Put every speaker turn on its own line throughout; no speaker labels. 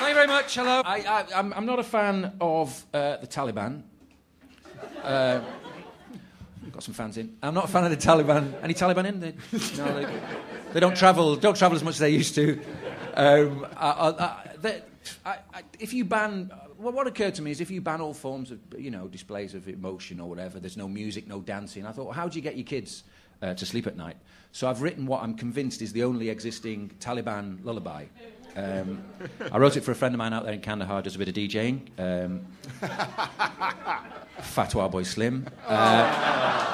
Thank you very much. Hello. I'm not a fan of the Taliban. Got some fans in. I'm not a fan of the Taliban. Any Taliban in? They don't travel as much as they used to. If you ban... what occurred to me is if you ban all forms of, displays of emotion or whatever, there's no music, no dancing. I thought, well, how do you get your kids to sleep at night? So I've written what I'm convinced is the only existing Taliban lullaby. I wrote it for a friend of mine out there in Kandahar, does a bit of DJing. Fatwa Boy Slim. I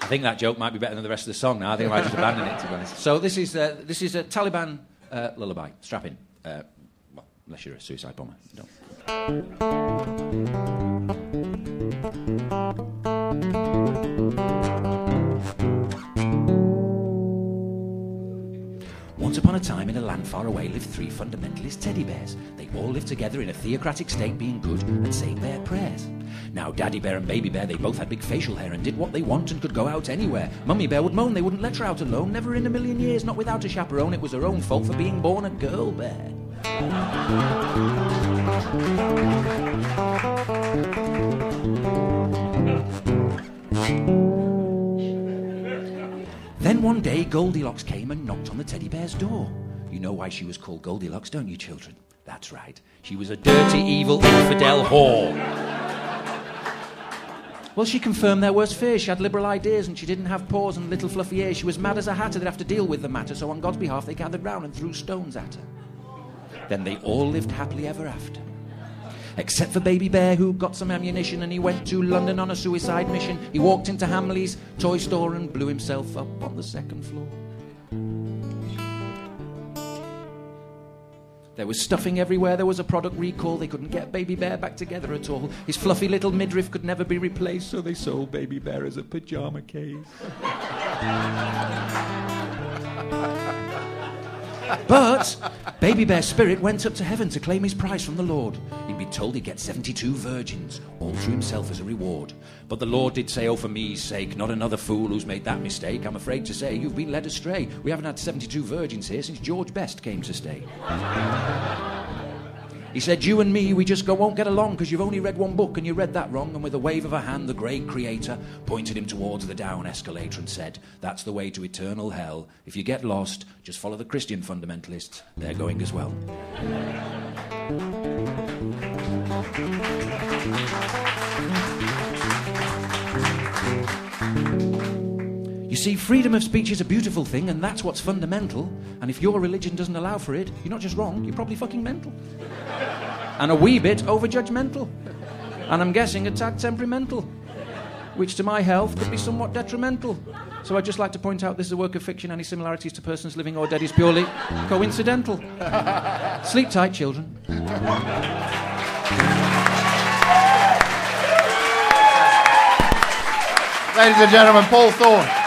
think that joke might be better than the rest of the song now. I think I might just abandon it, to be honest. So this is a Taliban lullaby. Strap in. Well, unless you're a suicide bomber. Don't. Once upon a time, in a land far away, lived 3 fundamentalist teddy bears. They all lived together in a theocratic state, being good and saying their prayers. Now, Daddy Bear and Baby Bear, they both had big facial hair and did what they want and could go out anywhere. Mummy Bear would moan they wouldn't let her out alone, never in a million years, not without a chaperone. It was her own fault for being born a girl bear. Then one day, Goldilocks came and knocked on the teddy bear's door. You know why she was called Goldilocks, don't you, children? That's right. She was a dirty, evil, infidel whore. Well, she confirmed their worst fears. She had liberal ideas and she didn't have paws and little fluffy ears. She was mad as a hatter. They'd have to deal with the matter, so on God's behalf they gathered round and threw stones at her. Then they all lived happily ever after. Except for Baby Bear, who got some ammunition and he went to London on a suicide mission. He walked into Hamley's toy store and blew himself up on the 2nd floor. There was stuffing everywhere, there was a product recall. They couldn't get Baby Bear back together at all. His fluffy little midriff could never be replaced, so they sold Baby Bear as a pyjama case. But Baby Bear's spirit went up to heaven to claim his prize from the Lord. He'd been told he'd get 72 virgins, all to himself as a reward. But the Lord did say, oh, for me's sake, not another fool who's made that mistake. I'm afraid to say you've been led astray. We haven't had 72 virgins here since George Best came to stay. He said, you and me, we just won't get along because you've only read one book and you read that wrong. And with a wave of a hand, the great creator pointed him towards the down escalator and said, that's the way to eternal hell. If you get lost, just follow the Christian fundamentalists. They're going as well. You see, freedom of speech is a beautiful thing, and that's what's fundamental. And if your religion doesn't allow for it, you're not just wrong, you're probably fucking mental. And a wee bit over-judgmental. And I'm guessing a tad temperamental, which to my health could be somewhat detrimental. So I'd just like to point out this is a work of fiction. Any similarities to persons living or dead is purely coincidental. Sleep tight, children.
Ladies and gentlemen, Paul Thorne.